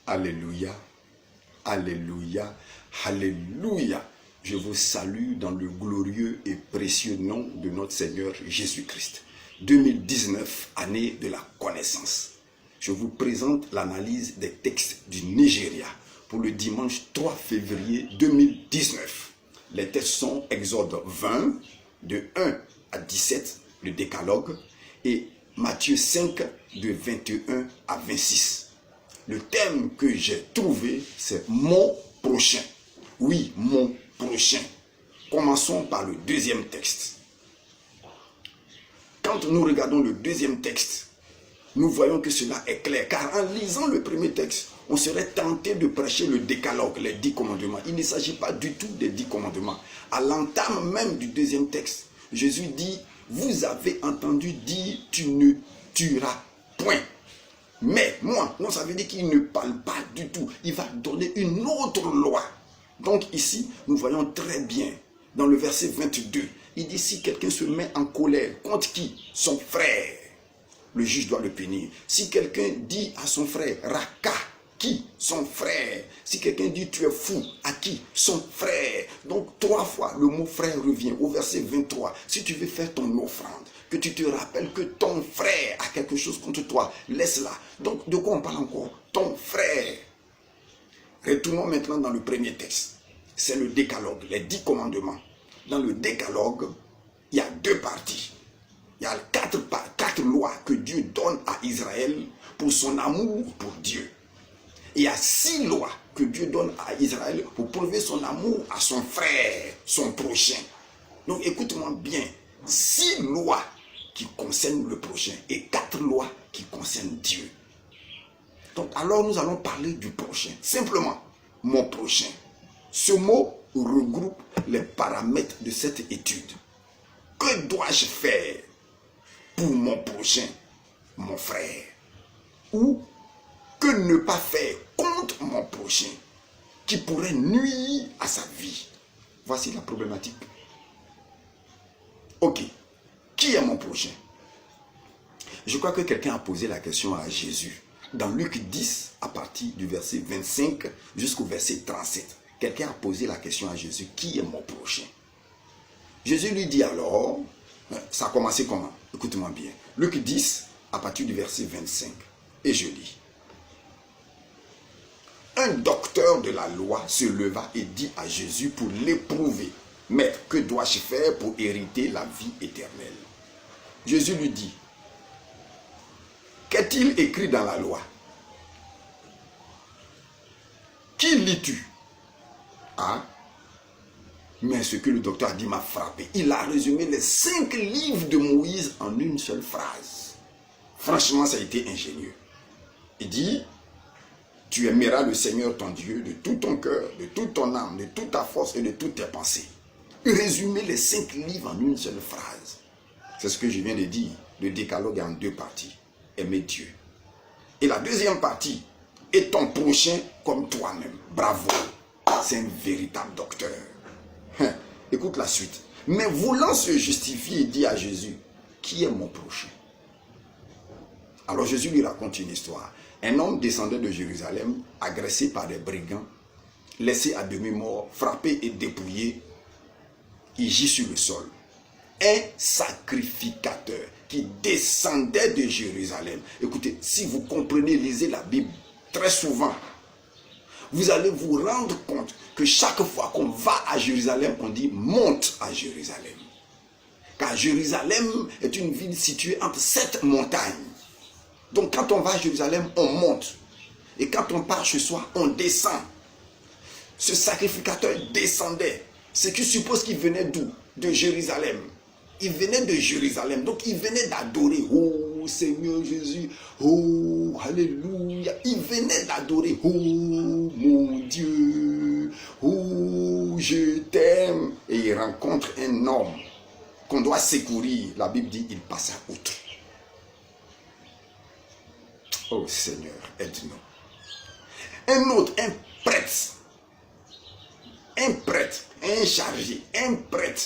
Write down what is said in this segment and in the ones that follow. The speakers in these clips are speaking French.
Alléluia, alléluia, alléluia. Je vous salue dans le glorieux et précieux nom de notre Seigneur Jésus-Christ. 2019, année de la connaissance. Je vous présente l'analyse des textes du Nigeria pour le dimanche 3 février 2019. Les textes sont Exode 20, de 1 à 17, le décalogue, et Matthieu 5, de 21 à 26. Le thème que j'ai trouvé, c'est mon prochain. Oui, mon prochain. Commençons par le deuxième texte. Quand nous regardons le deuxième texte, nous voyons que cela est clair. Car en lisant le premier texte, on serait tenté de prêcher le décalogue, les 10 commandements. Il ne s'agit pas du tout des 10 commandements. À l'entame même du deuxième texte, Jésus dit, vous avez entendu dire, tu ne tueras point. Mais moi, non, ça veut dire qu'il ne parle pas du tout. Il va donner une autre loi. Donc ici, nous voyons très bien, dans le verset 22, il dit, si quelqu'un se met en colère, contre qui? Son frère. Le juge doit le punir. Si quelqu'un dit à son frère, Raka, qui? Son frère. Si quelqu'un dit, tu es fou, à qui? Son frère. Donc 3 fois, le mot frère revient. Au verset 23, si tu veux faire ton offrande, que tu te rappelles que ton frère a quelque chose contre toi, laisse-la. Donc, de quoi on parle encore? Ton frère. Retournons maintenant dans le premier texte. C'est le décalogue, les 10 commandements. Dans le décalogue, il y a 2 parties. Il y a 4 lois que Dieu donne à Israël pour son amour pour Dieu. Et il y a 6 lois que Dieu donne à Israël pour prouver son amour à son frère, son prochain. Donc, écoute-moi bien. 6 lois qui concernent le prochain et 4 lois qui concernent Dieu. Donc, alors nous allons parler du prochain. Simplement, mon prochain. Ce mot regroupe les paramètres de cette étude. Que dois-je faire pour mon prochain, mon frère? Ou que ne pas faire contre mon prochain qui pourrait nuire à sa vie? Voici la problématique. Ok, qui est mon prochain? Je crois que quelqu'un a posé la question à Jésus. Dans Luc 10, à partir du verset 25 jusqu'au verset 37, quelqu'un a posé la question à Jésus, qui est mon prochain? Jésus lui dit alors, ça a commencé comment? Écoute-moi bien. Luc 10, à partir du verset 25, et je lis. Un docteur de la loi se leva et dit à Jésus pour l'éprouver, Maître, que dois-je faire pour hériter la vie éternelle? Jésus lui dit, qu'est-il écrit dans la loi? Qui lis-tu? Ah, mais ce que le docteur a dit m'a frappé. Il a résumé les 5 livres de Moïse en une seule phrase. Franchement, ça a été ingénieux. Il dit, tu aimeras le Seigneur ton Dieu de tout ton cœur, de toute ton âme, de toute ta force et de toutes tes pensées. Résumer les 5 livres en une seule phrase. C'est ce que je viens de dire. Le décalogue est en 2 parties. Aimer Dieu. Et la deuxième partie est ton prochain comme toi-même. Bravo. C'est un véritable docteur. Écoute la suite. Mais voulant se justifier, il dit à Jésus, qui est mon prochain? Alors Jésus lui raconte une histoire. Un homme descendait de Jérusalem, agressé par des brigands, laissé à demi-mort, frappé et dépouillé. Il gît sur le sol. Un sacrificateur qui descendait de Jérusalem. Écoutez, si vous comprenez, lisez la Bible très souvent, vous allez vous rendre compte que chaque fois qu'on va à Jérusalem, on dit monte à Jérusalem. Car Jérusalem est une ville située entre 7 montagnes. Donc quand on va à Jérusalem, on monte. Et quand on part chez soi, on descend. Ce sacrificateur descendait. Ce qui suppose qu'il venait d'où? De Jérusalem. Il venait de Jérusalem. Donc il venait d'adorer. Oh Seigneur Jésus. Oh Alléluia. Il venait d'adorer. Oh mon Dieu. Oh je t'aime. Et il rencontre un homme qu'on doit secourir. La Bible dit il passa outre. Oh Seigneur, aide-nous. Un autre, un prêtre. Un prêtre, un chargé, un prêtre,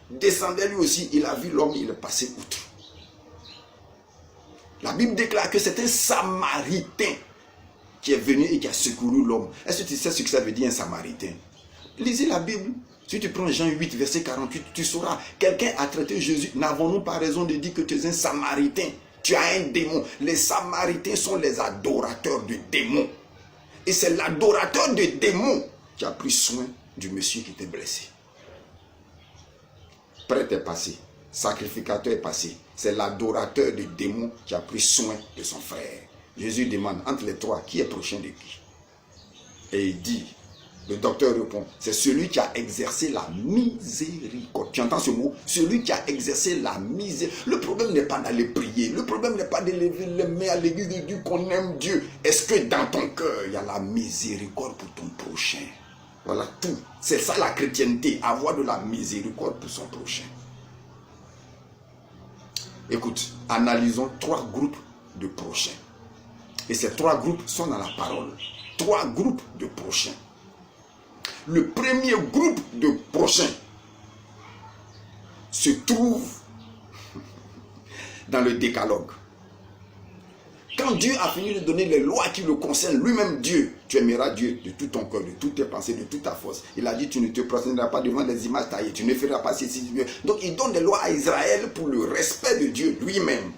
descendait lui aussi, il a vu l'homme, il est passé outre. La Bible déclare que c'est un Samaritain qui est venu et qui a secouru l'homme. Est-ce que tu sais ce que ça veut dire un Samaritain? Lisez la Bible. Si tu prends Jean 8, verset 48, tu sauras. Quelqu'un a traité Jésus. N'avons-nous pas raison de dire que tu es un Samaritain? Tu as un démon. Les Samaritains sont les adorateurs de démons. Et c'est l'adorateur de démons qui a pris soin du monsieur qui était blessé. Prêtre est passé. Sacrificateur est passé. C'est l'adorateur de démons qui a pris soin de son frère. Jésus demande entre les trois, qui est prochain de qui? Et il dit, le docteur répond, c'est celui qui a exercé la miséricorde. Tu entends ce mot? Celui qui a exercé la miséricorde. Le problème n'est pas d'aller prier. Le problème n'est pas de lever les mains à l'église de Dieu qu'on aime Dieu. Est-ce que dans ton cœur, il y a la miséricorde pour ton prochain? Voilà tout. C'est ça la chrétienté, avoir de la miséricorde pour son prochain. Écoute, analysons 3 groupes de prochains. Et ces 3 groupes sont dans la parole. 3 groupes de prochains. Le premier groupe de prochains se trouve dans le décalogue. Quand Dieu a fini de donner les lois qui le concernent, lui-même Dieu, tu aimeras Dieu de tout ton cœur, de toutes tes pensées, de toute ta force. Il a dit, tu ne te prosterneras pas devant des images taillées, tu ne feras pas ceci. Donc il donne des lois à Israël pour le respect de Dieu lui-même.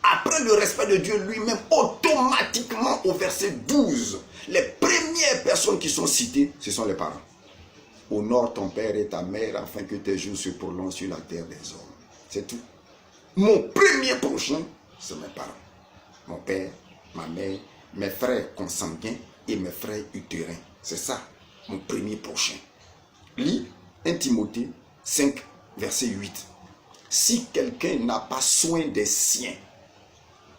Après le respect de Dieu lui-même, automatiquement au verset 12, les premières personnes qui sont citées, ce sont les parents. Honore ton père et ta mère afin que tes jours se prolongent sur la terre des hommes. C'est tout. Mon premier prochain, c'est mes parents. Mon père, ma mère, mes frères consanguins et mes frères utérins. C'est ça, mon premier prochain. Lis 1 Timothée 5, verset 8. Si quelqu'un n'a pas soin des siens,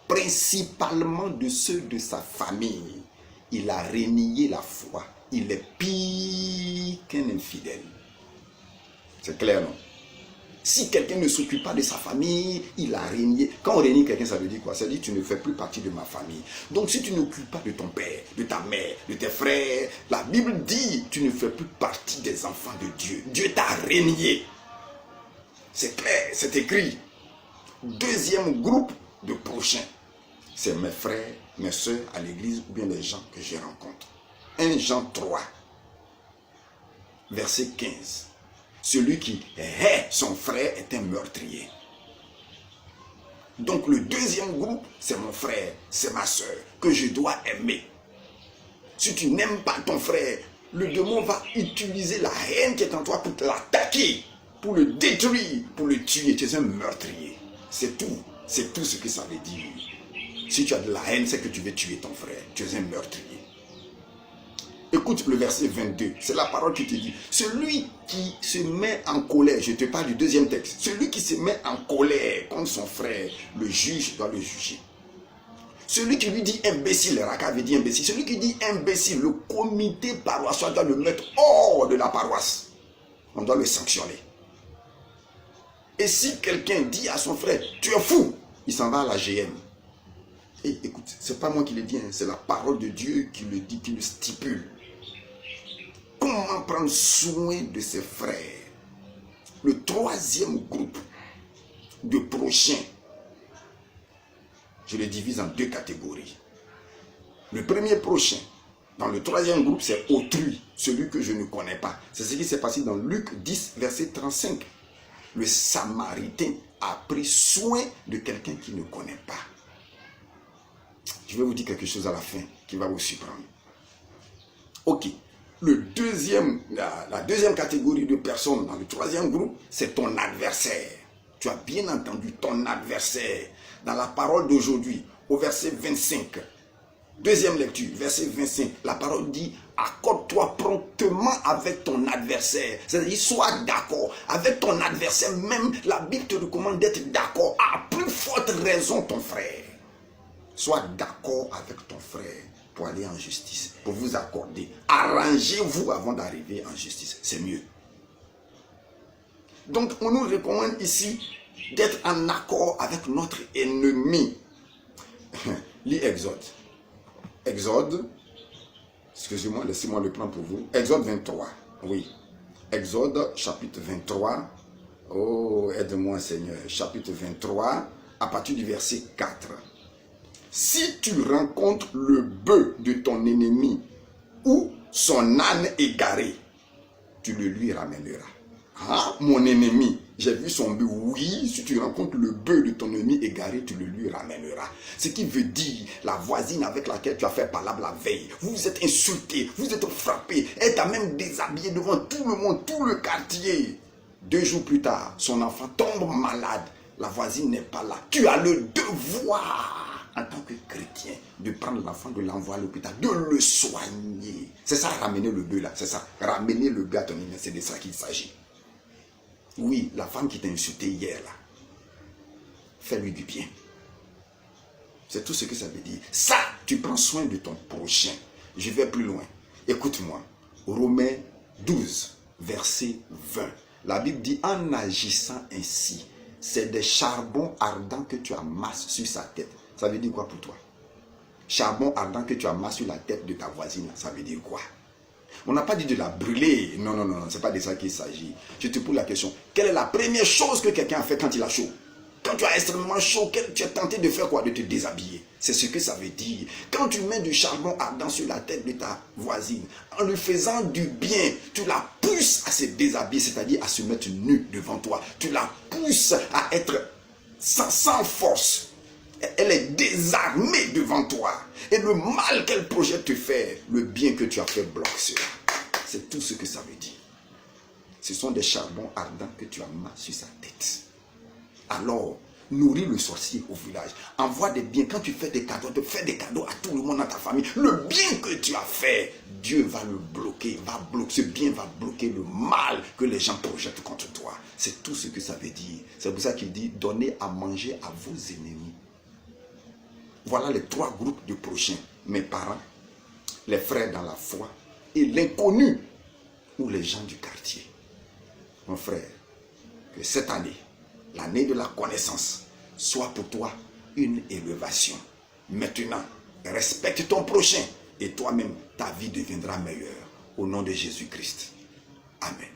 principalement de ceux de sa famille, il a renié la foi. Il est pire qu'un infidèle. C'est clair, non? Si quelqu'un ne s'occupe pas de sa famille, il a régné. Quand on renie quelqu'un, ça veut dire quoi? Ça veut dire que tu ne fais plus partie de ma famille. Donc si tu n'occupes pas de ton père, de ta mère, de tes frères, la Bible dit tu ne fais plus partie des enfants de Dieu. Dieu t'a régné. C'est clair, c'est écrit. Deuxième groupe de prochains, c'est mes frères, mes soeurs à l'église ou bien les gens que je rencontre. 1 Jean 3, verset 15. Celui qui hait son frère est un meurtrier. Donc le deuxième groupe, c'est mon frère, c'est ma soeur, que je dois aimer. Si tu n'aimes pas ton frère, le démon va utiliser la haine qui est en toi pour l'attaquer, pour le détruire, pour le tuer. Tu es un meurtrier. C'est tout ce que ça veut dire. Si tu as de la haine, c'est que tu veux tuer ton frère. Tu es un meurtrier. Écoute le verset 22, c'est la parole qui te dit, celui qui se met en colère, je te parle du deuxième texte, celui qui se met en colère contre son frère, le juge doit le juger. Celui qui lui dit imbécile, Raka veut dire imbécile, celui qui dit imbécile, le comité paroissial doit le mettre hors de la paroisse. On doit le sanctionner. Et si quelqu'un dit à son frère, tu es fou, il s'en va à la GM. Et écoute, c'est pas moi qui le dis, hein, c'est la parole de Dieu qui le dit, qui le stipule. Comment prendre soin de ses frères? Le troisième groupe de prochains, je le divise en 2 catégories. Le premier prochain, dans le troisième groupe, c'est autrui, celui que je ne connais pas. C'est ce qui s'est passé dans Luc 10, verset 35. Le Samaritain a pris soin de quelqu'un qu'il ne connaît pas. Je vais vous dire quelque chose à la fin qui va vous surprendre. Ok. La deuxième catégorie de personnes dans le troisième groupe, c'est ton adversaire. Tu as bien entendu ton adversaire. Dans la parole d'aujourd'hui, au verset 25, deuxième lecture, verset 25, la parole dit, accorde-toi promptement avec ton adversaire. C'est-à-dire, sois d'accord avec ton adversaire. Même la Bible te recommande d'être d'accord. À plus forte raison, ton frère. Sois d'accord avec ton frère pour aller en justice, pour vous accorder. Arrangez-vous avant d'arriver en justice. C'est mieux. Donc, on nous recommande ici d'être en accord avec notre ennemi. Lis Exode. Exode, excusez-moi, laissez-moi le prendre pour vous. Exode 23, oui. Exode, chapitre 23. Oh, aide-moi Seigneur. Chapitre 23, à partir du verset 4. Si tu rencontres le bœuf de ton ennemi ou son âne égaré, tu le lui ramèneras. Ah, mon ennemi, j'ai vu son bœuf. Oui, si tu rencontres le bœuf de ton ennemi égaré, tu le lui ramèneras. Ce qui veut dire, la voisine avec laquelle tu as fait palabre la veille, vous vous êtes insulté, vous êtes frappé, elle t'a même déshabillé devant tout le monde, tout le quartier. 2 jours plus tard, son enfant tombe malade. La voisine n'est pas là. Tu as le devoir, en tant que chrétien, de prendre l'enfant, de l'envoyer à l'hôpital, de le soigner. C'est ça, ramener le bœuf là. C'est ça, ramener le bœuf à ton ennemi. C'est de ça qu'il s'agit. Oui, la femme qui t'a insulté hier là, fais-lui du bien. C'est tout ce que ça veut dire. Ça, tu prends soin de ton prochain. Je vais plus loin. Écoute-moi. Romains 12, verset 20. La Bible dit, en agissant ainsi, c'est des charbons ardents que tu amasses sur sa tête. Ça veut dire quoi pour toi? Charbon ardent que tu amasses sur la tête de ta voisine, ça veut dire quoi? On n'a pas dit de la brûler. Non, non, non, non, c'est pas de ça qu'il s'agit. Je te pose la question. Quelle est la première chose que quelqu'un a fait quand il a chaud? Quand tu as extrêmement chaud, tu es tenté de faire quoi? De te déshabiller. C'est ce que ça veut dire. Quand tu mets du charbon ardent sur la tête de ta voisine, en lui faisant du bien, tu la pousses à se déshabiller, c'est-à-dire à se mettre nue devant toi. Tu la pousses à être sans force. Elle est désarmée devant toi. Et le mal qu'elle projette te faire, le bien que tu as fait bloque cela. C'est tout ce que ça veut dire. Ce sont des charbons ardents que tu amasses sur sa tête. Alors, nourris le sorcier au village. Envoie des biens. Quand tu fais des cadeaux, fais des cadeaux à tout le monde dans ta famille. Le bien que tu as fait, Dieu va le bloquer. Ce bien va bloquer le mal que les gens projettent contre toi. C'est tout ce que ça veut dire. C'est pour ça qu'il dit, donnez à manger à vos ennemis. Voilà les 3 groupes de prochains. Mes parents, les frères dans la foi et l'inconnu ou les gens du quartier. Mon frère, que cette année, l'année de la connaissance, soit pour toi une élévation. Maintenant, respecte ton prochain et toi-même, ta vie deviendra meilleure. Au nom de Jésus-Christ. Amen.